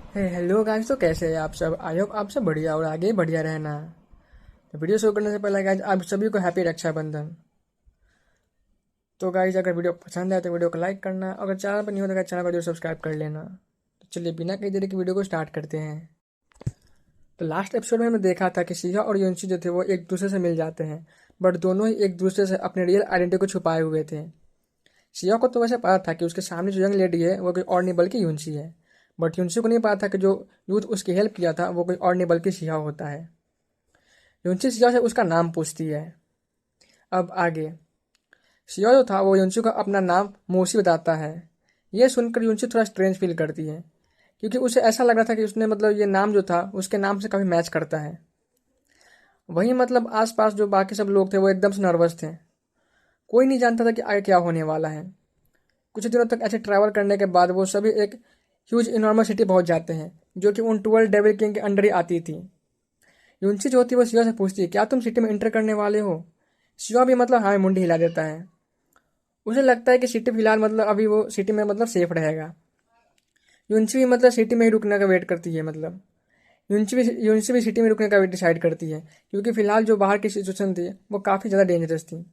Hello guys, तो कैसे हैं आप सब। आई होप आप सब बढ़िया और आगे बढ़िया रहना। तो वीडियो शुरू करने से पहले गाइस आप सभी को हैप्पी रक्षाबंधन। तो गाइस अगर वीडियो पसंद आए तो वीडियो को लाइक करना, अगर चैनल पर नहीं हो तो चैनल को जरूर सब्सक्राइब कर लेना। तो चलिए बिना कहीं देरी की वीडियो को स्टार्ट करते हैं। तो लास्ट एपिसोड में हमने देखा था कि सिया और युनशी जो थे वो एक दूसरे से मिल जाते हैं, बट दोनों ही एक दूसरे से अपने रियल आइडेंटिटी को छुपाए हुए थे। सिया को तो वैसे पता था कि उसके सामने जो यंग लेडी है वो कोई और नहीं बल्कि युनशी है, बट युनशी को नहीं पता था कि जो यूथ उसकी हेल्प किया था वो कोई और नहीं बल्कि सिया होता है। युनशी सिया से उसका नाम पूछती है। अब आगे सिया जो था वो युनशी को अपना नाम मोशी बताता है। यह सुनकर युनशी थोड़ा स्ट्रेंज फील करती है, क्योंकि उसे ऐसा लग रहा था कि उसने ये नाम जो था उसके नाम से काफ़ी मैच करता है। वहीं आसपास जो बाकी सब लोग थे वो एकदम से नर्वस थे। कोई नहीं जानता था कि आगे क्या होने वाला है। कुछ दिनों तक ऐसे ट्रैवल करने के बाद वो सभी एक ह्यूज इनॉर्मल सिटी पहुंच जाते हैं, जो कि उन 12 डेविल किंग के अंडर ही आती थी। युनशी जो होती है वो सिया से पूछती है, क्या तुम सिटी में एंटर करने वाले हो। सिया भी हाँ मुंडी हिला देता है। उसे लगता है कि सिटी फिलहाल अभी वो सिटी में सेफ रहेगा। यूनसी भी सिटी में ही रुकने का वेट करती है। यूनसी भी सिटी में रुकने का डिसाइड करती है, क्योंकि फिलहाल जो बाहर की सिचुएशन थी वो काफ़ी ज़्यादा डेंजरस थी।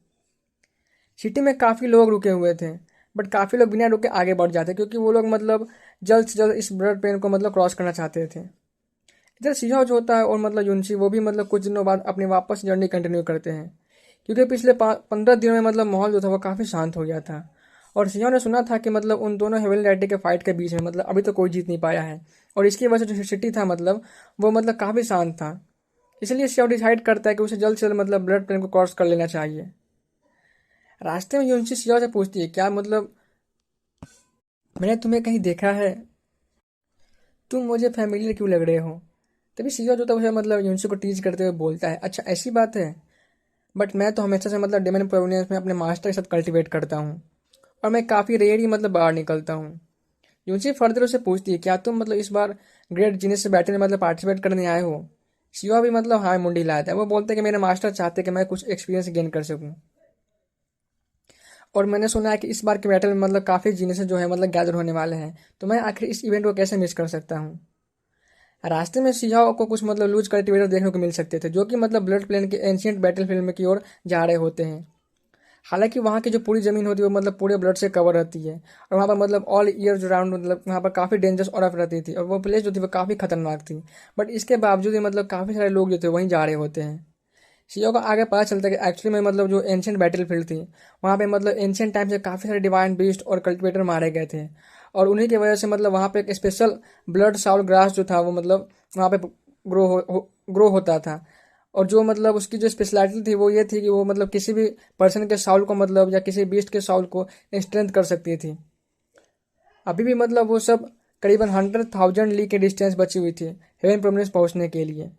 सिटी में काफ़ी लोग रुके हुए थे, बट काफ़ी लोग बिना रुके आगे बढ़ जाते, क्योंकि वो लोग जल्द से जल्द इस ब्लड प्लेन को क्रॉस करना चाहते थे। इधर सिया जो होता है और यूनसी वो भी कुछ दिनों बाद अपनी वापस जर्नी कंटिन्यू करते हैं, क्योंकि पिछले 15 दिनों में माहौल जो था वो काफ़ी शांत हो गया था। और सिया ने सुना था कि उन दोनों हेवनली डेटी के फाइट के बीच में अभी तो कोई जीत नहीं पाया है, और इसकी वजह से जो सिटी था वो काफ़ी शांत था। इसलिए सिया डिसाइड करता है कि उसे जल्द से जल्द ब्लड प्लेन को क्रॉस कर लेना चाहिए। रास्ते में यूनसी सिया से पूछती है, क्या मैंने तुम्हें कहीं देखा है, तुम मुझे फैमिलियर क्यों लग रहे हो। तभी सिया जो था उसे यूनसी को टीज करते हुए बोलता है, अच्छा ऐसी बात है, बट मैं तो हमेशा से डेमन प्रोविनेंस में अपने मास्टर के साथ कल्टीवेट करता हूँ, और मैं काफ़ी रेयर ही बाहर निकलता हूँ। यूनसी फर्दर उसे पूछती है, क्या तुम इस बार ग्रेट जीनियस से बैटल में पार्टिसिपेट करने आए हो। शिवा भी हाँ मुंडी लाता है। वो बोलते हैं कि मेरे मास्टर चाहते कि मैं कुछ एक्सपीरियंस गेन कर सकूँ, और मैंने सुना है कि इस बार के बैटल में काफ़ी जीनियस जो है गैदर होने वाले हैं, तो मैं आखिर इस इवेंट को कैसे मिस कर सकता हूँ। रास्ते में सियाओं को कुछ लूज कल्टिवेटर देखने को मिल सकते थे, जो कि ब्लड प्लेन के एंशियंट बैटल फील्ड की ओर जा रहे होते हैं। हालांकि वहाँ की जो पूरी ज़मीन होती है वो पूरे ब्लड से कवर रहती है, और वहाँ पर ऑल ईयर राउंड वहाँ पर काफ़ी डेंजरस और रहती थी, और वो प्लेस जो थी वो काफ़ी खतरनाक थी। बट इसके बावजूद ही काफ़ी सारे लोग जो थे वहीं जा रहे होते हैं। सीओ को आगे पता चलता है कि एक्चुअली में जो एंशियंट बैटल फील्ड थी, वहाँ पे एंशियंट टाइम से काफ़ी सारे डिवाइन बीस्ट और कल्टिवेटर मारे गए थे, और उन्हीं की वजह से वहाँ पे एक स्पेशल ब्लड साउल ग्रास जो था वो वहाँ पे ग्रो होता था। और जो उसकी जो स्पेशलिटी थी वो ये थी कि वो किसी भी पर्सन के साउल को या किसी बीस्ट के साउल को स्ट्रेंथ कर सकती थी। अभी भी वो सब करीबन 100,000 ली के डिस्टेंस बची हुई थी हेवन प्रोमिनेंस पहुंचने के लिए।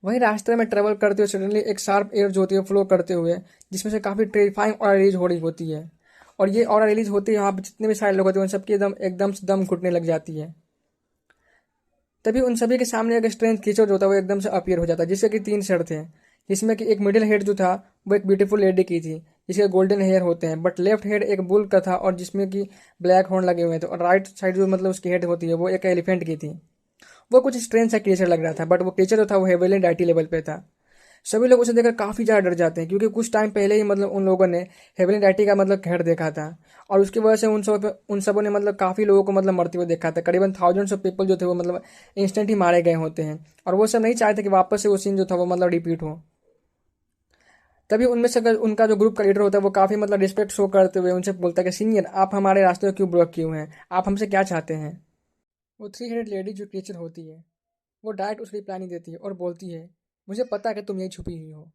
वहीं रास्ते में ट्रेवल करते हुए सडनली एक शार्प एयर जो होती है फ्लो करते हुए, जिसमें से काफ़ी टेरिफाइंग ऑरा रिलीज हो रही होती है, और ये ऑरा रिलीज होती है यहाँ पे जितने भी सारे लोग होते हैं उन सबकी एकदम से दम घुटने लग जाती है। तभी उन सभी के सामने एक स्ट्रेंज क्रीचर जो था वो एकदम से अपीयर हो जाता है, जिसके कि 3 सर थे, जिसमें कि एक मिडिल हेड जो था वो एक ब्यूटीफुल लेडी की थी, जिसके गोल्डन हेयर होते हैं, बट लेफ्ट हेड एक बुल का था और जिसमें कि ब्लैक हॉर्न लगे हुए थे, और राइट साइड जो उसकी हेड होती है वो एक एलिफेंट की थी। वो कुछ स्ट्रेंज सा क्रीचर लग रहा था, बट वो क्रीचर जो था वो हेवनली डाइटी लेवल पे था। सभी लोग उसे देखकर काफ़ी ज़्यादा डर जाते हैं, क्योंकि कुछ टाइम पहले ही उन लोगों ने हेवनली डाइटी का कहर देखा था, और उसकी वजह से उन सबों ने काफ़ी लोगों को मरते हुए देखा था। करीबन थाउजेंड्स ऑफ पीपल जो थे वो इंस्टेंट ही मारे गए होते हैं, और वो सब नहीं चाहते कि वापस से वो सीन जो था वो रिपीट हो। तभी उनमें से अगर उनका जो ग्रुप का लीडर होता है वो काफ़ी रिस्पेक्ट शो करते हुए उनसे बोलता है कि सीनियर, आप हमारे रास्ते को क्यों ब्लॉक किए हुए हैं, आप हमसे क्या चाहते हैं। वो 3 हेडेड लेडी जो क्रीचर होती है वो डायरेक्ट उसकी रिप्लाई नहीं देती है, और बोलती है, मुझे पता है कि तुम यही छुपी हुई हो,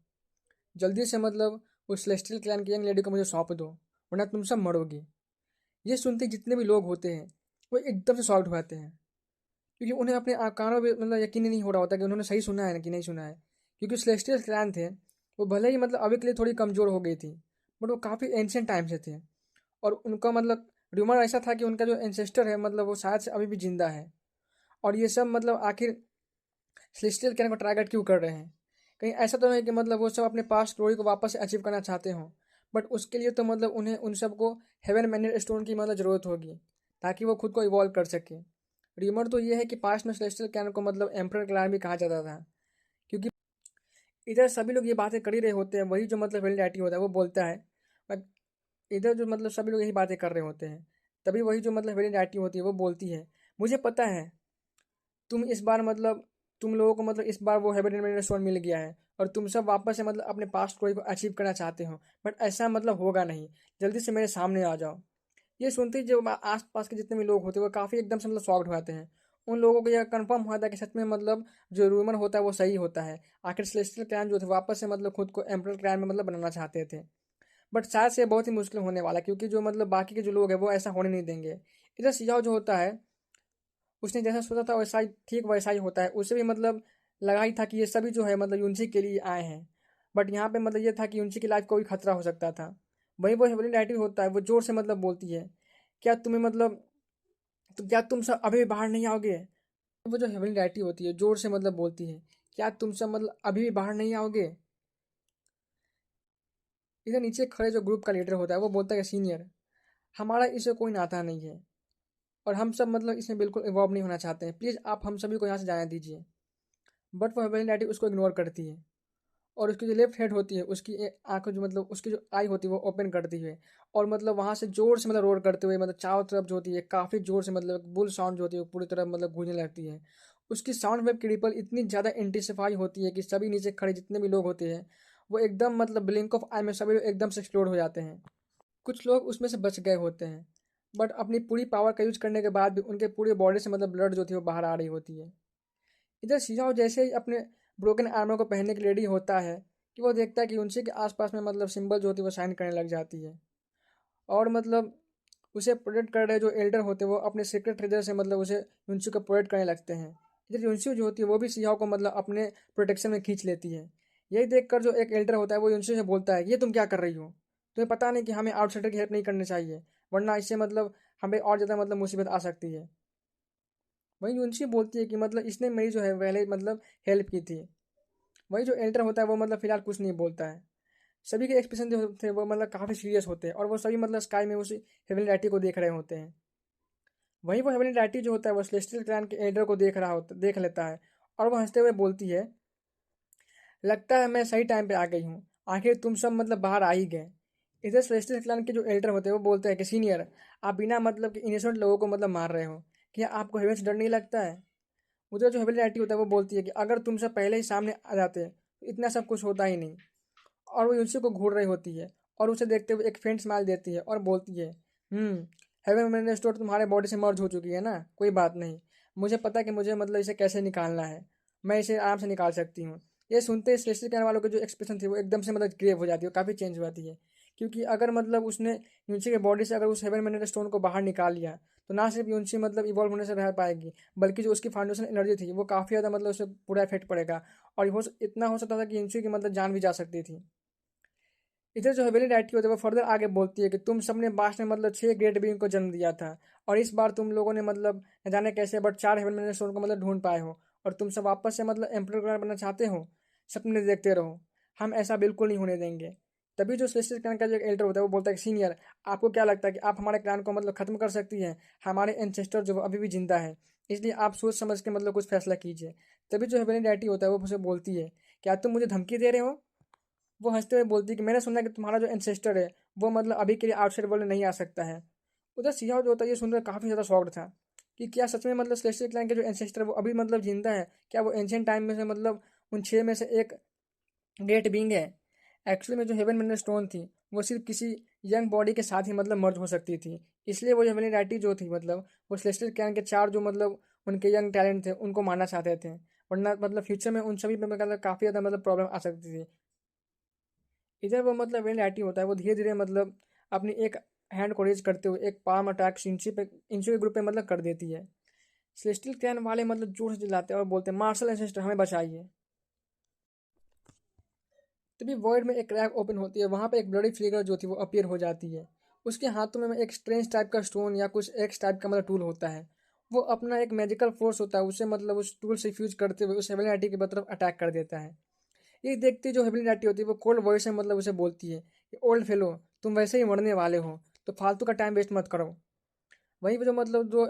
जल्दी से उस सेलेस्टियल क्लैन की यंग लेडी को मुझे सौंप दो, वरना तुम सब मरोगी। ये सुनते ही जितने भी लोग होते हैं वो एकदम से शॉक्ड हो जाते हैं, क्योंकि उन्हें अपने कानों पे यकीन ही नहीं हो रहा होता कि उन्होंने सही सुना है कि नहीं सुना है। क्योंकि सेलेस्टियल क्लैन थे वो भले ही अभी के लिए थोड़ी कमज़ोर हो गई थी, बट वो काफ़ी एंशियंट टाइम से थे, और उनका र्यूमर ऐसा था कि उनका जो एंसेस्टर है वो शायद से अभी भी जिंदा है। और ये सब आखिर सेलेस्टियल क्लैन को टारगेट क्यों कर रहे हैं। कहीं ऐसा तो नहीं कि वो सब अपने पास्ट ग्लोरी को वापस से अचीव करना चाहते हों, बट उसके लिए तो उन्हें उन सबको हेवन मैनेज स्टोन की ज़रूरत होगी, ताकि वो खुद को इवॉल्व कर सके। र्यूमर तो ये है कि पास्ट में सेलेस्टियल कैनन को मतलब एम्परर क्लान भी कहा जाता था, क्योंकि इधर सभी लोग ये बातें कर ही रहे होते हैं, वही जो मतलब वेलिडैटी होता है वो बोलता है। बट इधर जो मतलब सभी लोग यही बातें कर रहे होते हैं, तभी वही जो मतलब वेलिडैटी होती है वो बोलती है, मुझे पता है तुम इस बार मतलब तुम लोगों को मतलब इस बार वो हेवन स्टोन मिल गया है और तुम सब वापस से मतलब अपने पास्ट स्टोरी को अचीव करना चाहते हो, बट ऐसा मतलब होगा नहीं, जल्दी से मेरे सामने आ जाओ। ये सुनते ही जो आस पास के जितने भी लोग होते हैं वो काफ़ी एकदम से मतलब शॉक्ड हो जाते हैं। उन लोगों को यह कंफर्म हुआ था कि सच में मतलब जो रूमर होता है वो सही होता है। आखिर सेलेस्टियल क्लैन जो थे वापस से मतलब खुद को एम्परर क्लैन में मतलब बनाना चाहते थे, बट शायद से बहुत ही मुश्किल होने वाला है, क्योंकि जो मतलब बाकी के जो लोग हैं वो ऐसा होने नहीं देंगे। इधर सियाओ जो होता है उसने जैसा सोचा था वैसा ही ठीक वैसा ही होता है, उसे भी मतलब लगा ही था कि ये सभी जो है मतलब यूनिसी के लिए आए हैं। बट यहाँ पे मतलब ये था कि यूनिसी की लाइफ को भी खतरा हो सकता था। वही वो हेवनली डेटी होता है, वो जोर से मतलब बोलती है, क्या तुम्हें मतलब तो क्या तुम सब अभी भी बाहर नहीं आओगे? वो जो हेवनली डेटी होती है जोर से मतलब बोलती है, क्या तुम सब मतलब अभी भी बाहर नहीं आओगे? इधर नीचे खड़े जो ग्रुप का लीडर होता है वो बोलता है, सीनियर हमारा इससे कोई नाता नहीं है और हम सब मतलब इसमें बिल्कुल इन्वॉल्व नहीं होना चाहते हैं, प्लीज़ आप हम सभी को यहाँ से जाने दीजिए। बट वो हेवनली डेटी उसको इग्नोर करती है और उसकी जो लेफ्ट हेड होती है उसकी आंखों जो मतलब उसकी जो आई होती है वो ओपन करती है और मतलब वहाँ से जोर से मतलब रोर करते हुए मतलब चारों तरफ जो होती है काफ़ी जोर से मतलब बुल साउंड जो होती है वो पूरी तरह मतलब गूंजने लगती है। उसकी साउंड वेव की रिपल इतनी ज़्यादा इंटेंसिफाई होती है कि सभी नीचे खड़े जितने भी लोग होते हैं वो एकदम मतलब ब्लिंक ऑफ आई में सभी लोग एकदम से एक्सप्लोड हो जाते हैं। कुछ लोग उसमें से बच गए होते हैं, बट अपनी पूरी पावर का यूज करने के बाद भी उनके पूरे बॉडी से मतलब ब्लड जो थी वो बाहर आ रही होती है। इधर शिजाओ जैसे ही अपने ब्रोकन आर्मर को पहनने के लिए रेडी होता है कि वो देखता है कि उनसे के आसपास में मतलब सिंबल जो होती है वो शाइन करने लग जाती है और मतलब उसे प्रोटेक्ट कर रहे जो एल्डर होते हैं वो अपने सीक्रेट ट्रेजर से मतलब उसे यूनसी को प्रोटेक्ट करने लगते हैं। इधर यूनसी जो होती है वो भी सियाओ को मतलब अपने प्रोटेक्शन में खींच लेती है। यही देखकर जो एक एल्डर होता है वो यूनसी से बोलता है, ये तुम क्या कर रही हो? तुम्हें पता नहीं कि हमें आउटसाइडर की हेल्प नहीं करनी चाहिए, वरना इससे मतलब हमें और ज़्यादा मतलब मुसीबत आ सकती है। वहीं यूनसी बोलती है कि मतलब इसने मेरी जो है पहले मतलब हेल्प की थी। वही जो एल्डर होता है वो मतलब फिलहाल कुछ नहीं बोलता है। सभी के एक्सप्रेशन जो थे वो मतलब काफ़ी सीरियस होते हैं और वो सभी मतलब स्काई में उस हेवनली डैटी को देख रहे होते हैं। वहीं वो हेवनली डैटी जो होता है वो सेलेस्टियल क्लैन के एल्डर को देख लेता है और वो हंसते हुए बोलती है, लगता है मैं सही टाइम पे आ गई हूँ, आखिर तुम सब मतलब बाहर आ ही गए। इधर सेलेस्टियल क्लैन के जो एल्डर होते हैं वो बोलते हैं कि सीनियर आप बिना मतलब कि इनोसेंट लोगों को मतलब मार रहे हो, क्या आपको हेवन से डर नहीं लगता है? उधर जो हेवनली डैटी होता है वो बोलती है कि अगर तुम सब पहले ही सामने आ जाते तो इतना सब कुछ होता ही नहीं। और वो यूनिसी को घूर रही होती है और उसे देखते हुए एक फेंट स्माइल देती है और बोलती है, हेवन मैंने स्टोर तुम्हारे बॉडी से मर्ज हो चुकी है ना, कोई बात नहीं, मुझे पता है कि मुझे मतलब इसे कैसे निकालना है, मैं इसे आराम से निकाल सकती हूँ। ये सुनते ही सेलेस्टियल कहने वालों की जो एक्सप्रेशन थी वो एकदम से मतलब ग्रेव हो जाती है, काफ़ी चेंज हो जाती है। क्योंकि अगर मतलब उसने यूनिसी के बॉडी से अगर उस हेवन मैंने स्टोन को बाहर निकाल लिया तो ना सिर्फ यूनिसी मतलब इवॉल्व होने से रह पाएगी, बल्कि जो उसकी फाउंडेशन एनर्जी थी वो काफ़ी ज़्यादा मतलब उसे पूरा इफेक्ट पड़ेगा और इतना हो सकता था कि यूनिसी की मतलब जान भी जा सकती थी। इधर जो हवेली डायटी होती है वो फर्दर आगे बोलती है कि तुम सबने पास्ट में मतलब 6 ग्रेट बीइंग को जन्म दिया था और इस बार तुम लोगों ने मतलब न जाने कैसे बट 4 हेवन मैंने स्टोन को मतलब ढूंढ पाए हो और तुम सब वापस से मतलब एम्परर बनना चाहते हो, सपने देखते रहो, हम ऐसा बिल्कुल नहीं होने देंगे। तभी जो सेलेस्टियल क्लैन का जो एल्डर होता है वो बोलता है कि सीनियर आपको क्या लगता है कि आप हमारे क्लैन को मतलब खत्म कर सकती हैं? हमारे एंसेस्टर जो अभी भी जिंदा है, इसलिए आप सोच समझ के मतलब कुछ फैसला कीजिए। तभी जो हेवनली डैटी होता है वो उसे बोलती है, क्या तुम मुझे धमकी दे रहे हो? वो हंसते हुए बोलती है कि मैंने सुना है कि तुम्हारा जो एंसेस्टर है वो मतलब अभी के लिए आउटसाइड वर्ल्ड में नहीं आ सकता है। उधर सियाह जो होता है ये सुनकर काफ़ी ज़्यादा शॉक्ड था कि क्या सच में मतलब सेलेस्टियल क्लैन के जो एंसेस्टर है वो अभी मतलब जिंदा है, क्या वो एंशियंट टाइम में से मतलब उन 6 में से एक ग्रेट बीइंग है? एक्चुअली में जो हेवन मिनरल स्टोन थी वो सिर्फ किसी यंग बॉडी के साथ ही मतलब मर्ज हो सकती थी, इसलिए वो हेवनली डैटी जो थी मतलब वो सेलेस्टियल क्लैन के 4 जो मतलब उनके यंग टैलेंट थे उनको मारना चाहते थे, वरना मतलब फ्यूचर में उन सभी पे मतलब काफ़ी ज़्यादा मतलब प्रॉब्लम आ सकती थी। इधर वो मतलब वेन लाइटिंग होता है वो धीरे धीरे मतलब अपनी एक हैंड को रेज करते हुए एक पाम अटैक इंची के ग्रुप पे मतलब कर देती है। सेलेस्टियल क्लैन वाले मतलब जोर से चिल्लाते हैं और बोलते हैं, मार्शल एंसेस्टर हमें बचाइए। तभी वर्ल्ड में एक क्रैक ओपन होती है, वहाँ पे एक ब्लडी फिगर जो थी वो अपीयर हो जाती है। उसके हाथों में एक स्ट्रेंज टाइप का स्टोन या कुछ एक्स टाइप का मतलब टूल होता है। वो अपना एक मैजिकल फोर्स होता है उसे मतलब उस टूल से फ्यूज करते हुए उस हेवनली की तरफ अटैक कर देता है। ये देखते जो हेवनली डैटी होती है वो कोल्ड वॉइस में मतलब उसे बोलती है कि ओल्ड फेलो तुम वैसे ही मरने वाले हो, तो फालतू का टाइम वेस्ट मत करो। वहीं पे जो मतलब जो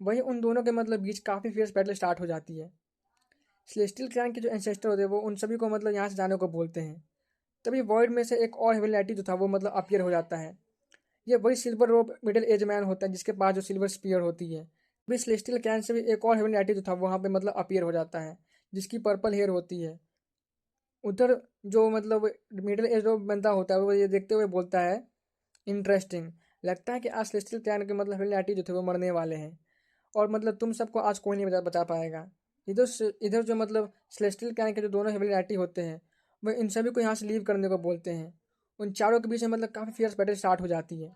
वहीं उन दोनों के मतलब बीच काफ़ी फियर्स बैटल स्टार्ट हो जाती है। सेलेस्टियल क्लैन के जो एंसेस्टर होते हैं वो उन सभी को मतलब यहाँ से जाने को बोलते हैं। तभी वॉइड में से एक और हेवनली एंटिटी जो था वो मतलब अपीयर हो जाता है। ये वही सिल्वर रोब मिडिल एज मैन होता है जिसके पास जो सिल्वर स्पीयर होती है। भी सेलेस्टियल क्लैन से भी एक और हेवनली एंटिटी जो था वहाँ पे मतलब अपीयर हो जाता है जिसकी पर्पल हेयर होती है। उधर जो मतलब मिडिल एज रोब बंदा होता है वो ये देखते हुए बोलता है, इंटरेस्टिंग, लगता है कि आज सेलेस्टियल क्लैन के मतलब हेवनली एंटिटी जो थे वो मरने वाले हैं और मतलब तुम सबको आज कोई नहीं बचा पाएगा। इधर जो मतलब सेलेस्टियल क्लैन के जो दोनों हेवनली होते हैं वह इन सभी को यहाँ से लीव करने को बोलते हैं। उन चारों के बीच में मतलब काफ़ी फियर्स बैटल स्टार्ट हो जाती है।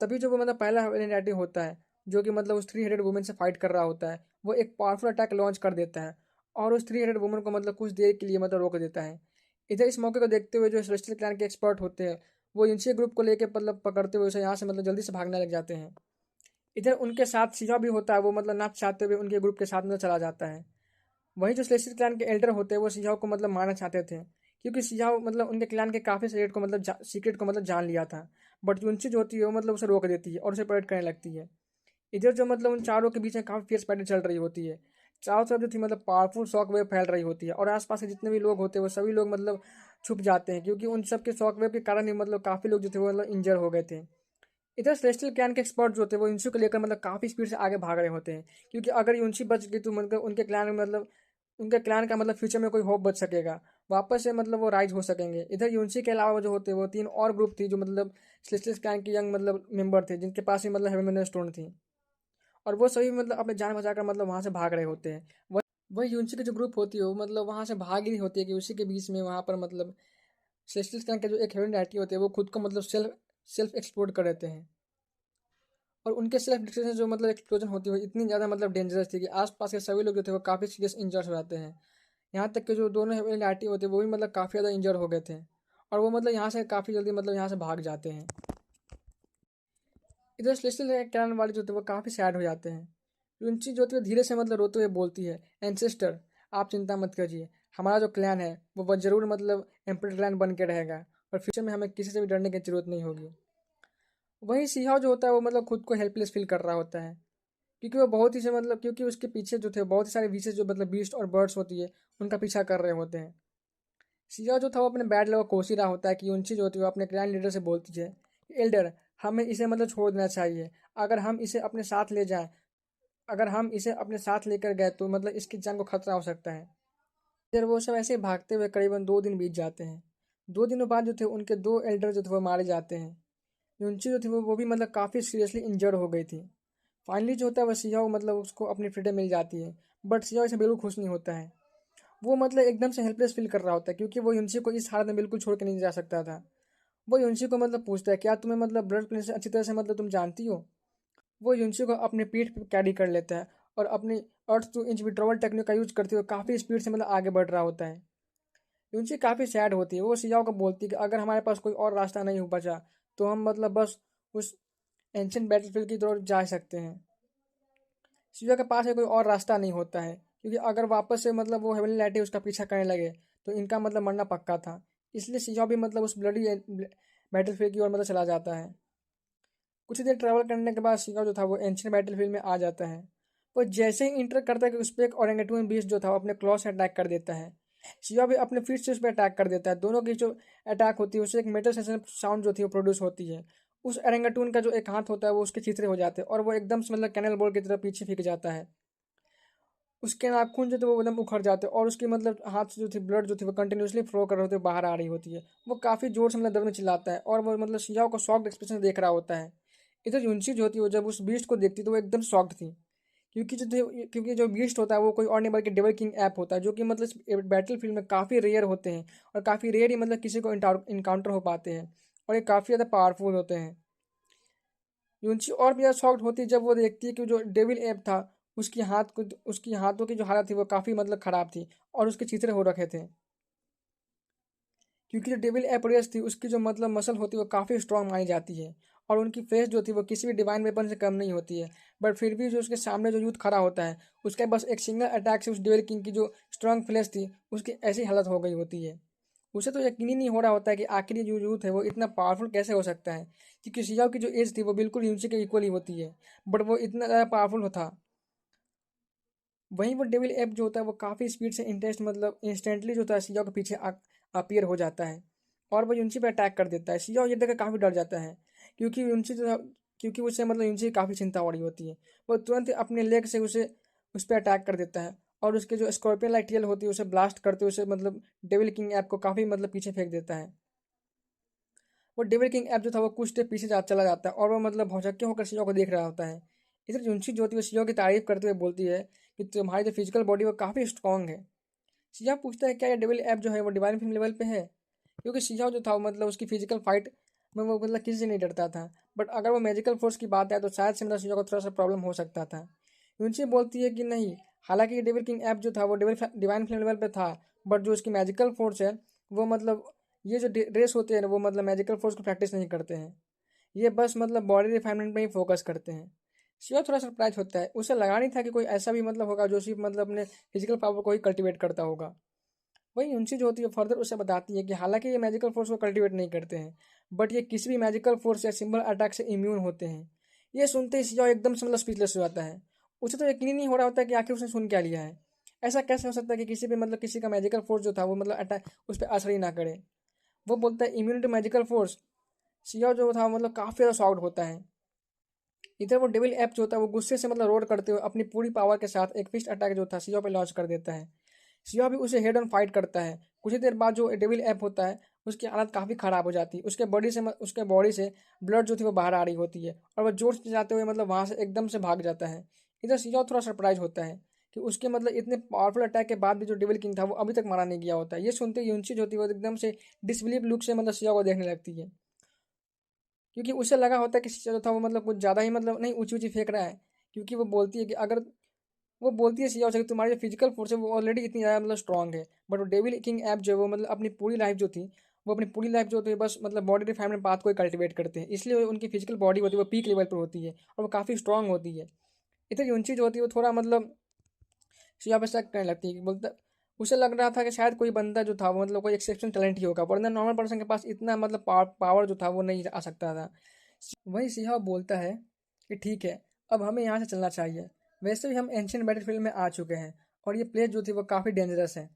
तभी जो वो मतलब पहला हेवनली होता है जो कि मतलब उस 3 हेडेड वुमेन से फाइट कर रहा होता है वो एक पावरफुल अटैक लॉन्च कर देता है और उस 3 हेडेड वुमेन को मतलब कुछ देर के लिए मतलब रोक देता है। इधर इस मौके को देखते हुए जो सेलेस्टियल क्लैन के एक्सपर्ट होते हैं वो इनसे ग्रुप को लेकर मतलब पकड़ते हुए उसे यहाँ से मतलब जल्दी से भागने लग जाते हैं। इधर उनके साथ सिवा भी होता है, वो मतलब ना चाहते हुए उनके ग्रुप के साथ मतलब चला जाता है। वहीं जो सेलेस्टियल क्लैन के एल्डर होते हैं वो सियाओ को मतलब मारना चाहते थे क्योंकि सियाओ मतलब उनके क्लैन के काफ़ी सीक्रेट को मतलब जान लिया था। बट यूनची जो होती है वो मतलब उसे रोक देती है और उसे प्रोटेक्ट करने लगती है। इधर जो मतलब उन चारों के बीच में काफ़ी फियर्स फाइटिंग चल रही होती है। चारों तरफ जो थी मतलब पावरफुल शॉक वेव फैल रही होती है और आसपास के जितने भी लोग होते हैं वो सभी लोग मतलब छुप जाते हैं क्योंकि उन सब के शॉक वेव के कारण ही मतलब काफ़ी लोग जो थे वो मतलब इंजर हो गए थे। इधर सेलेस्टियल क्लैन के एक्सपर्ट जो होते हैं वो यूनसी को लेकर मतलब काफ़ी स्पीड से आगे भाग रहे होते हैं क्योंकि अगर यूनसी बच गई तो मतलब उनके क्लैन का मतलब फ्यूचर में कोई होप बच सकेगा, वापस से मतलब वो राइज हो सकेंगे। इधर यूनसी के अलावा जो होते हैं वो 3 और ग्रुप थी जो मतलब सेलेस्टियल क्लैन के यंग मतलब मेंबर थे जिनके पास ही मतलब हेवन स्टोन थी और वो सभी मतलब अपने जान बचाकर मतलब वहाँ से भाग रहे होते हैं। वही यूनसी की जो ग्रुप होती है वो मतलब वहाँ से भाग ही रही होती है कि उसी के बीच में वहाँ पर मतलब सेलेस्टियल क्लैन के जो एक हेवन डैटी होते हैं वो खुद को मतलब सेल्फ सेल्फ एक्सप्लोर कर देते हैं और उनके सेल्फ डिस्ट्रक्शन जो मतलब एक्सप्लोजन होती है वो इतनी ज़्यादा मतलब डेंजरस थी कि आसपास के सभी लोग जो थे वो काफ़ी सीरियस इंजर्ड हो जाते हैं। यहाँ तक कि जो दोनों हेवनली होते हैं वो भी मतलब काफ़ी ज़्यादा इंजर्ड हो गए थे और वो मतलब यहाँ से काफ़ी जल्दी मतलब यहाँ से भाग जाते हैं। इधर सेलेस्टियल कैनन वाले जो थे वो काफ़ी सैड हो जाते हैं। यूनची जो थी वो धीरे से मतलब रोते हुए बोलती है, एंसेस्टर आप चिंता मत कीजिए, हमारा जो क्लैन है वो ज़रूर मतलब एम्पर क्लैन बन के रहेगा और फ्यूचर में हमें किसी से भी डरने की जरूरत नहीं होगी। वहीं सिहाव जो होता है वो मतलब खुद को हेल्पलेस फील कर रहा होता है क्योंकि वो बहुत ही से मतलब क्योंकि उसके पीछे जो थे बहुत ही सारे विशेष जो मतलब बीस्ट और बर्ड्स होती है उनका पीछा कर रहे होते हैं। सिया जो था वो अपने बैड लक को कोस ही रहा होता है कि यूनची जो होती है वो अपने क्लैन लीडर से बोलती है, एल्डर हमें इसे मतलब छोड़ देना चाहिए, अगर हम इसे अपने साथ ले जाएं अगर हम इसे अपने साथ लेकर गए तो मतलब इसकी जान को खतरा हो सकता है। इधर वो सब ऐसे ही भागते हुए करीबन 2 दिन बीत जाते हैं। 2 दिनों बाद जो थे उनके 2 एल्डर जो थे वो मारे जाते हैं। यूनची जो थी वो भी मतलब काफ़ी सीरियसली इंजर्ड हो गई थी। फाइनली जो होता है वह सियाओ मतलब उसको अपनी फ्रीडम मिल जाती है बट सियाओ इसे बिल्कुल खुश नहीं होता है। वो मतलब एकदम से हेल्पलेस फील कर रहा होता है क्योंकि वो यूनसी को इस हालत में बिल्कुल छोड़ के नहीं जा सकता था। वो यूनसी को मतलब पूछता है, क्या तुम्हें मतलब ब्लड प्रिंस अच्छी तरह से मतलब तुम जानती हो? वो यूनसी को अपने पीठ पे कैरी कर लेता है और अपनी earth to inch withdrawal technique का यूज करते हुए काफ़ी स्पीड से मतलब आगे बढ़ रहा होता है। यूनसी काफ़ी सैड होती है, वो सियाओ को बोलती है कि अगर हमारे पास कोई और रास्ता नहीं हो बचा तो हम मतलब बस उस एंशियंट बैटलफील्ड की तरफ जा सकते हैं। शिवा के पास है कोई और रास्ता नहीं होता है क्योंकि अगर वापस से मतलब वो हेवनली लाइट उसका पीछा करने लगे तो इनका मतलब मरना पक्का था। इसलिए शिवा भी मतलब उस ब्लडी बैटलफील्ड की ओर मतलब चला जाता है। कुछ देर ट्रैवल करने के बाद शिवा जो था वो एंशियंट बैटलफील्ड में आ जाता है। वो जैसे ही इंटर करता है कि उस पर एक ओरेंगेटून बीस्ट जो था वो अपने क्लॉ से अटैक कर देता है। शिवा भी अपने फीट से उस पर अटैक कर देता है। दोनों की जो अटैक होती है उससे एक मेटल सेंसर साउंड जो थी वो प्रोड्यूस होती है। उस ओरेंगेटून का जो एक हाथ होता है वो उसके चिथड़े हो जाते हैं और वो एकदम से मतलब कैनल बॉल की तरफ पीछे फेंक जाता है। उसके नाखून जो थे वो एकदम उखड़ जाते हैं और उसकी मतलब हाथ से जो थी ब्लड जो थी वो कंटिन्यूसली फ्लो कर रहे होते बाहर आ रही होती है। वो काफ़ी जोर से मतलब दर्द में चिल्लाता है और वो मतलब शियाओ को शॉक्ड एक्सप्रेशन देख रहा होता है। इधर यूनसी जो होती है वो जब उस बीस्ट को देखती तो वो एकदम शॉक्ड थी क्योंकि जो बीस्ट होता है वो कोई और नहीं बल्कि डेविल किंग ऐप होता है जो कि मतलब बैटल फील्ड में काफ़ी रेयर होते हैं और काफ़ी रेयर ही मतलब किसी को इनकाउंटर हो पाते हैं और ये काफ़ी ज़्यादा पावरफुल होते हैं। यूनची और भी ज़्यादा शॉक्ड होती है जब वो देखती है कि जो डेविल ऐप था उसकी हाथों की जो हालत थी वो काफ़ी मतलब ख़राब थी और उसके चिथड़े हो रखे थे क्योंकि जो डेविल एपरियस थी उसकी जो मतलब मसल होती है वो काफ़ी स्ट्रांग मानी जाती है और उनकी फेस जो थी वो किसी भी डिवाइन वेपन से कम नहीं होती है। बट फिर भी जो उसके सामने जो यूथ खड़ा होता है उसके बस एक सिंगल अटैक से उस डेविल किंग की जो स्ट्रांग फ्लेश थी उसकी ऐसी हालत हो गई होती है। उसे तो यकीन ही नहीं हो रहा होता है कि आखिर ये जो यूथ है वो इतना पावरफुल कैसे हो सकता है, क्योंकि शिजाओ की जो एज थी वो बिल्कुल यूजी के इक्वल ही होती है, बट वो इतना ज़्यादा पावरफुल था। वहीं वो डेविल एप जो होता है वो काफ़ी स्पीड से इंटेस्ट मतलब इंस्टेंटली जो होता है शिजाओ के पीछे अपीयर हो जाता है और वो यूनची पे अटैक कर देता है। शिजाओ ये देखकर काफ़ी डर जाता है, क्योंकि यूनची जो क्योंकि उसे मतलब यूनची की काफ़ी चिंता हो रही होती है। वो तुरंत अपने लेग से उसे उस पर अटैक कर देता है और उसके जो स्कॉर्पियन लाइक टेल होती है उसे ब्लास्ट करते हुए उसे मतलब डेविल किंग ऐप को काफ़ी मतलब पीछे फेंक देता है। वो डेविल किंग ऐप जो था वो कुछ स्टेप पीछे चला जाता है और वो मतलब भौचक्के होकर शिजो को देख रहा होता है। इधर युनशी जो होती है वो शिजो की तारीफ करते हुए बोलती है कि तुम्हारी जो फिजिकल बॉडी वो काफ़ी स्ट्रांग है। शिजा पूछता है क्या ये डेविल ऐप जो है वो डिवाइन फिल्म लेवल पे है, क्योंकि शिजा जो था वो मतलब उसकी फिजिकल फाइट में वो मतलब किसी से नहीं डरता था, बट अगर वो मैजिकल फोर्स की बात है तो शायद से मतलब शिजा को थोड़ा सा प्रॉब्लम हो सकता था। युनशी बोलती है कि नहीं, हालांकि ये डेविल किंग ऐप जो था वो डिवाइन फ्लेम लेवल पे था, बट जो उसकी मैजिकल फोर्स है वो मतलब ये जो रेस होते हैं ना वो मतलब मैजिकल फोर्स को प्रैक्टिस नहीं करते हैं, ये बस मतलब बॉडी रिफाइनमेंट में ही फोकस करते हैं। शिवा थोड़ा सरप्राइज होता है, उसे लगा नहीं था कि कोई ऐसा भी मतलब होगा जो सिर्फ मतलब अपने फिजिकल पावर को ही कल्टीवेट करता होगा। वहीं युनशी जो होती है फर्दर उसे बताती है कि हालांकि ये मैजिकल फोर्स को कल्टीवेट नहीं करते हैं, बट ये किसी भी मैजिकल फोर्स या सिंबल अटैक से इम्यून होते हैं। ये सुनते ही शिजाओ एकदम से मतलब स्पीचलेस हो जाता है। उसे तो यकीन ही नहीं हो रहा होता कि आखिर उसने सुन क्या लिया है। ऐसा कैसे हो सकता है कि किसी भी मतलब किसी का मैजिकल फोर्स जो था वो मतलब अटैक उस पर असर ही ना करे। वो बोलता है इम्यूनिटी मैजिकल फोर्स। शिजाओ जो था मतलब काफ़ी ज़्यादा शॉक्ड होता है। इधर वो डेविल ऐप जो होता है वो गुस्से से मतलब रोड करते हुए अपनी पूरी पावर के साथ एक फिस्ट अटैक जो था शिजाओ पे लॉन्च कर देता है। शिवा भी उसे हेड ऑन फाइट करता है। कुछ ही देर बाद जो डेविल ऐप होता है उसकी हालत काफ़ी ख़राब हो जाती है, उसके बॉडी से ब्लड जो थी वो बाहर आ रही होती है और वह जोर से जाते हुए मतलब वहाँ से एकदम से भाग जाता है। इधर शिवा थोड़ा सरप्राइज होता है कि उसके मतलब इतने पावरफुल अटैक के बाद भी जो डेविल किंग था वो अभी तक मारा नहीं गया होता है। ये सुनते ही यूनची जो होती है वो एकदम से डिसबिलीव लुक से मतलब शिवा को देखने लगती है, क्योंकि उसे लगा होता है कि शिवा जो था वो मतलब कुछ ज़्यादा ही मतलब नहीं ऊंची ऊंची फेंक रहा है। क्योंकि वो बोलती है कि अगर वो बोलती है सियाओ से कि तुम्हारी जो फिजिकल फोर्स है वो ऑलरेडी इतनी ज़्यादा मतलब स्ट्रांग है, बट वो डेविल किंग ऐप जो है वो मतलब अपनी पूरी लाइफ जो थी वो अपनी पूरी लाइफ जो थी बस मतलब बॉडी रिफाइनमेंट पाथ को ही कल्टिवेट करते हैं, इसलिए उनकी फिजिकल बॉडी होती है वो पीक लेवल पर होती है और वो काफ़ी स्ट्रांग होती है। इधर यूनची जो होती है वो थोड़ा मतलब सिया पे शक करने लगती है कि बोलता उसे लग रहा था कि शायद कोई बंदा जो था वो मतलब कोई एक्सेप्शनल टैलेंट ही होगा, वरना नॉर्मल पर्सन के पास इतना मतलब पावर जो था वो नहीं आ सकता था। वही सिंह बोलता है कि ठीक है, अब हमें यहाँ से चलना चाहिए। वैसे भी हम एंशियंट बैटलफील्ड में आ चुके हैं और ये प्लेस जो थी वो काफ़ी डेंजरस है।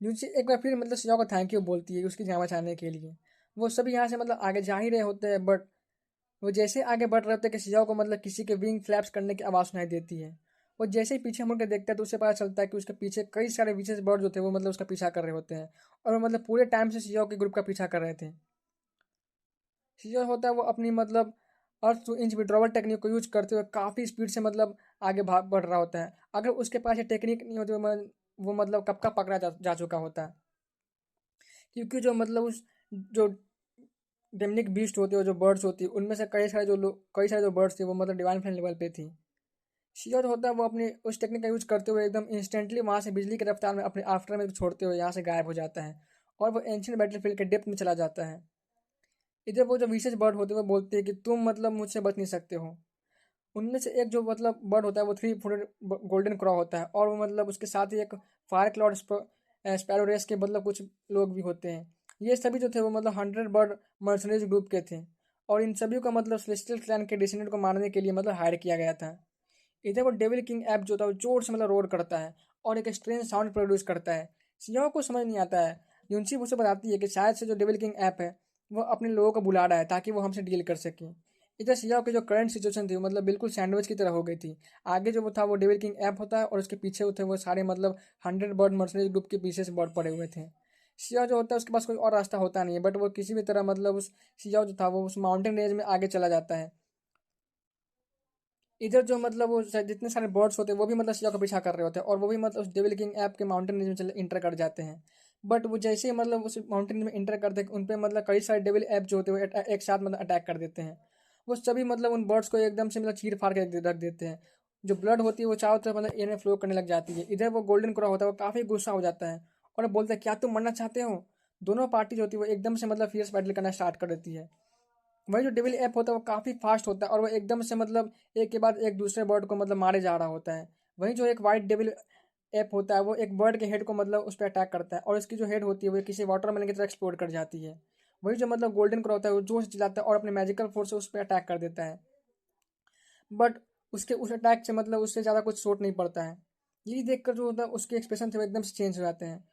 यूजी एक बार फिर मतलब सिंह को थैंक यू बोलती है उसकी जान बचाने के लिए। वो सभी यहाँ से मतलब आगे जा ही रहे होते हैं, बट वो जैसे आगे बढ़ रहे होते हैं कि सिंह को मतलब किसी के विंग फ्लैप्स करने की आवाज़ सुनाई देती है। वो जैसे ही पीछे मुड़ के देखता है तो उसे पता चलता है कि उसके पीछे कई सारे विशेष बर्ड जो थे वो मतलब उसका पीछा कर रहे होते हैं और वो मतलब पूरे टाइम से सिंह के ग्रुप का पीछा कर रहे थे। सीजर होता है वो अपनी मतलब earth to inch withdrawal technique को यूज करते हुए काफ़ी स्पीड से मतलब आगे भाग बढ़ रहा होता है। अगर उसके पास ये टेक्निक नहीं होती वो मतलब कब का पकड़ा जा चुका होता है, क्योंकि जो मतलब उस जो डेमनिक बीस्ट होती है जो बर्ड्स होती है उनमें से कई सारे जो बर्ड्स थे वो मतलब डिवाइन फ्लेम लेवल पे थी। सीजर होता है वो अपनी उस टेक्निक का यूज करते हुए एकदम इंस्टेंटली वहाँ से बिजली की रफ्तार में अपने आफ्टर में छोड़ते हुए यहाँ से गायब हो जाता है और वो एंशियंट बैटलफील्ड के डेप्थ में चला जाता है। इधर वो जो विशेष बर्ड होते हैं वो बोलते हैं कि तुम मतलब मुझसे बच नहीं सकते हो। उनमें से एक जो मतलब बर्ड होता है वो 3 फुटेड गोल्डन क्रॉ होता है और वो मतलब उसके साथ ही एक फायर क्लाउड स्पैरो रेस के मतलब कुछ लोग भी होते हैं। ये सभी जो थे वो मतलब 100 बर्ड मर्सनरीज ग्रुप के थे और इन सभी को मतलब सेलेस्टियल क्लैन के डिसेंडेंट को मारने के लिए मतलब हायर किया गया था। इधर वो डेविल किंग ऐप जो था वो जोर से मतलब रोर करता है और एक स्ट्रेंज साउंड प्रोड्यूस करता है। सियाओ को समझ नहीं आता है। यूनसी मुझसे बताती है कि शायद से जो डेविल किंग ऐप है वो अपने लोगों को बुला रहा है ताकि वो हमसे डील कर सके। इधर सियाओ की जो करंट सिचुएशन थी वो मतलब बिल्कुल सैंडविच की तरह हो गई थी। आगे जो वो था वो डेविल किंग ऐप होता है और उसके पीछे वो थे वो सारे मतलब 100 बर्ड मर्सनरी ग्रुप के पीछे से बर्ड पड़े हुए थे। सिया जो होता है उसके पास कोई और रास्ता होता नहीं है, बट वो किसी भी तरह मतलब उस सिया जो था वो उस माउंटेन रेंज में आगे चला जाता है। इधर जो मतलब वो जितने सारे बर्ड्स होते हैं वो भी मतलब सिया का पीछा कर रहे होते हैं और वो भी मतलब उस डेविल किंग ऐप के माउंटेन रेंज में चले इंटर कर जाते हैं। बट वो जैसे ही मतलब उस माउंटेन में इंटर करते हैं उन पे मतलब कई सारे डेविल ऐप जो होते हैं वो एक साथ मतलब अटैक कर देते हैं। वो सभी मतलब उन बर्ड्स को एकदम से मतलब चीर फाड़ के रख देते हैं। जो ब्लड होती है वो चारों तरफ मतलब एयर में फ्लो करने लग जाती है। इधर वो गोल्डन क्रॉ होता है वो काफ़ी गुस्सा हो जाता है और वो बोलता है क्या तुम मरना चाहते हो। दोनों पार्टी जो होती है वो एकदम से मतलब फियर्स बैटल करना स्टार्ट कर देती है। वही जो डेविल ऐप होता है वो काफ़ी फास्ट होता है और वो एकदम से मतलब एक के बाद एक दूसरे बर्ड को मतलब मारे जा रहा होता है। वहीं जो एक वाइट डेविल ऐप होता है वो एक बर्ड के हेड को मतलब उस पर अटैक करता है और इसकी जो हेड होती है वो किसी वाटरमेलन की तरह एक्सप्लोड कर जाती है। वही जो मतलब गोल्डन क्रॉ होता है वो जोर से चिल्लाता है और अपने मैजिकल फोर्स से उस पर अटैक कर देता है। बट उसके उस अटैक से मतलब उससे ज़्यादा कुछ चोट नहीं पड़ता है। यही देखकर जो होता है उसके एक्सप्रेशन थे वो एकदम से चेंज हो जाते हैं।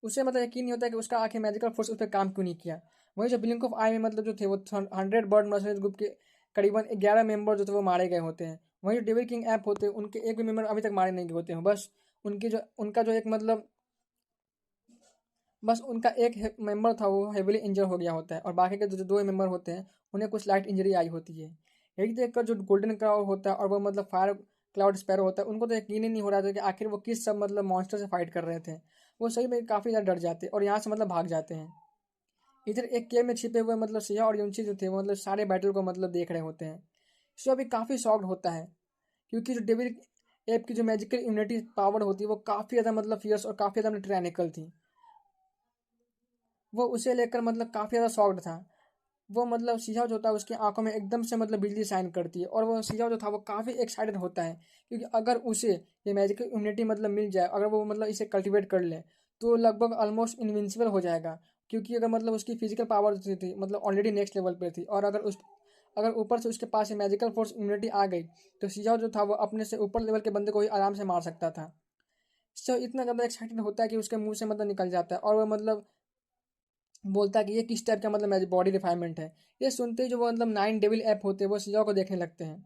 उसे मतलब यकीन नहीं होता है कि उसका आखिर मैजिकल फोर्स उस पर काम क्यों नहीं किया। वहीं जो ब्लिंक ऑफ आई में मतलब जो थे वो 100 बर्ड मर्सनरीज ग्रुप के करीबन 11 मेंबर जो थे वो मारे गए होते हैं। वहीं जो डेविल किंग ऐप होते हैं उनके एक भी मेंबर अभी तक मारे नहीं गए होते हैं। उनका जो एक मतलब बस उनका एक मेंबर था वो हेविली इंजर हो गया होता है और बाकी के जो दो मेंबर होते हैं उन्हें कुछ लाइट इंजरी आई होती है। यही देखकर जो गोल्डन क्राउड होता है और वो मतलब फायर क्लाउड स्पैरो होता है उनको तो यकीन ही नहीं हो रहा था कि आखिर वो किस सब मतलब मॉन्स्टर से फाइट कर रहे थे। वो सही में काफ़ी ज़्यादा डर जाते और यहाँ से मतलब भाग जाते हैं। इधर एक केव में छिपे हुए मतलब सिया और युंची जो थे वो मतलब सारे बैटल को मतलब देख रहे होते हैं। सिया भी काफ़ी शॉक्ड होता है क्योंकि जो डेविल एप की जो मैजिकल इम्यूनिटी पावर होती है वो काफ़ी ज़्यादा मतलब फियर्स और काफ़ी ज़्यादा ट्रैनिकल थी। वो उसे लेकर मतलब काफ़ी ज़्यादा शॉक्ड था। वो मतलब सीहा जो था उसकी आंखों में एकदम से मतलब बिजली शाइन करती है और वो सीहा जो था वो काफ़ी एक्साइटेड होता है क्योंकि अगर उसे ये मैजिकल इम्यूनिटी मतलब मिल जाए, अगर वो मतलब इसे कल्टीवेट कर ले तो लगभग ऑलमोस्ट इनविंसिबल हो जाएगा। क्योंकि अगर मतलब उसकी फिजिकल पावर जो थी मतलब ऑलरेडी नेक्स्ट लेवल पे थी और अगर ऊपर से उसके पास ये मैजिकल फोर्स इम्यूनिटी आ गई तो सीहा जो था वो अपने से ऊपर लेवल के बंदे को ही आराम से मार सकता था। सो इतना ज़्यादा एक्साइटेड होता है कि उसके मुंह से मतलब निकल जाता है और वो मतलब बोलता है कि ये किस टाइप का मतलब मेरी बॉडी रिफाइनमेंट है। ये सुनते ही जो वो मतलब 9 डेविल ऐप होते हैं वो सिजाओ को देखने लगते हैं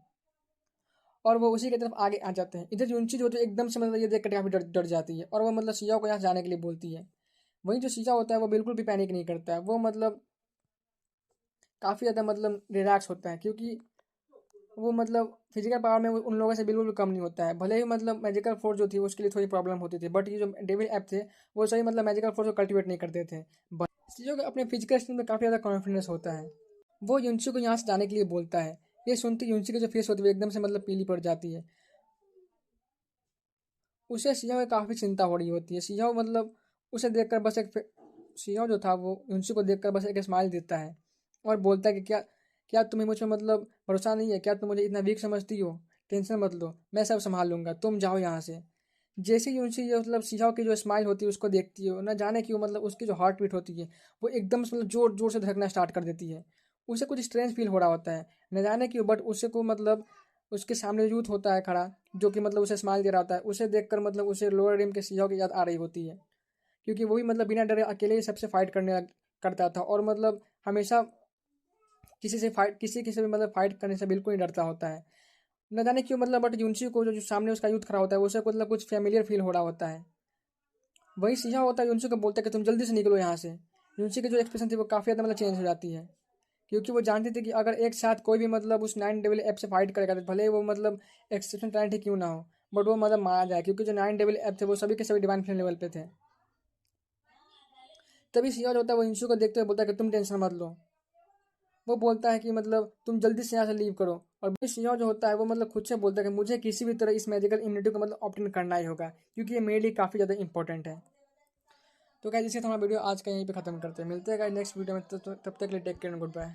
और वो उसी की तरफ आगे आ जाते हैं। इधर यूनची जो होती है एकदम से मतलब ये देख कर काफ़ी डर डर जाती है और वो मतलब सिजाओ को यहाँ से जाने के लिए बोलती है। वहीं जो सीजा होता है वो बिल्कुल भी पैनिक नहीं करता है। वो मतलब काफ़ी ज़्यादा मतलब रिलैक्स होता है क्योंकि वो मतलब फिजिकल पावर में उन लोगों से बिल्कुल भी कम नहीं होता है। भले ही मतलब मैजिकल फोर्स जो थी उसके लिए थोड़ी प्रॉब्लम होती थी बट ये जो डेविल ऐप थे वो सही मतलब मैजिकल फोर्स को कल्टिवेट नहीं करते थे। चीज़ों को अपने फिजिकल स्ट्रेंथ में काफ़ी ज़्यादा कॉन्फिडेंस होता है। वो युनसी को यहाँ से जाने के लिए बोलता है। ये सुनते युनसी की जो फेस होती है वो एकदम से मतलब पीली पड़ जाती है। उसे सियाओ में काफ़ी चिंता हो रही होती है। सियाओ मतलब उसे देखकर बस सियाओ जो था वो युनसी को देखकर बस एक स्माइल देता है और बोलता है कि क्या क्या तुम्हें मुझ पर मतलब भरोसा नहीं है? क्या तुम मुझे इतना वीक समझती हो? टेंशन मत लो, मैं सब संभाल लूंगा, तुम जाओ यहाँ से। जैसे ही युनसी ये मतलब सियाओ की जो स्माइल होती है उसको देखती है न जाने क्यों मतलब उसकी जो हार्ट बीट होती है वो एकदम से मतलब जोर जोर से धड़कना स्टार्ट कर देती है। उसे कुछ स्ट्रेंज फील हो रहा होता है न जाने क्यों बट उसे को मतलब उसके सामने यूथ होता है खड़ा जो कि मतलब उसे स्माइल दे रहा होता है। उसे देखकर मतलब उसे लोअर रिम के सीईओ की याद आ रही होती है क्योंकि वो भी मतलब बिना डरे अकेले ही सबसे फाइट करता था और मतलब हमेशा किसी किसी भी मतलब फाइट करने से बिल्कुल नहीं डरता होता है। न जाने क्यों मतलब बट यूनसी को जो सामने उसका यूथ खड़ा होता है उसे मतलब कुछ फेमिलियर फील हो रहा होता है। वही सीहा होता है यूनसी को बोलता है कि तुम जल्दी से निकलो यहाँ से। यूनसी की जो एक्सप्रेशन थी वो काफ़ी ज़्यादा मतलब चेंज हो जाती है क्योंकि वो जानती थी कि अगर एक साथ कोई भी मतलब उस 9 डेविल ऐप से फाइट करेगा तो भले ही वो मतलब एक्सेप्शन टैलेंट ही क्यों ना हो बट वो मतलब मारा जाए क्योंकि जो 9 डेविल ऐप थे वो सभी के सभी डिवाइन फ्लेम लेवल पे थे। तभी सिया जो होता है वो इंशु को देखते हुए बोलता है कि तुम टेंशन मत लो। वो बोलता है कि मतलब तुम जल्दी से यहाँ से लीव करो और भाई सिया जो होता है वो मतलब खुद से बोलता है कि मुझे किसी भी तरह इस मैजिकल इम्यूनिटी को मतलब ऑप्टेन करना ही होगा क्योंकि ये मेरे लिए काफ़ी ज़्यादा इंपॉर्टेंट है। तो क्या जिससे हमारा वीडियो आज का यहीं पे खत्म करते हैं। मिलते हैं नेक्स्ट वीडियो में, तब तक के लिए take care and good bye.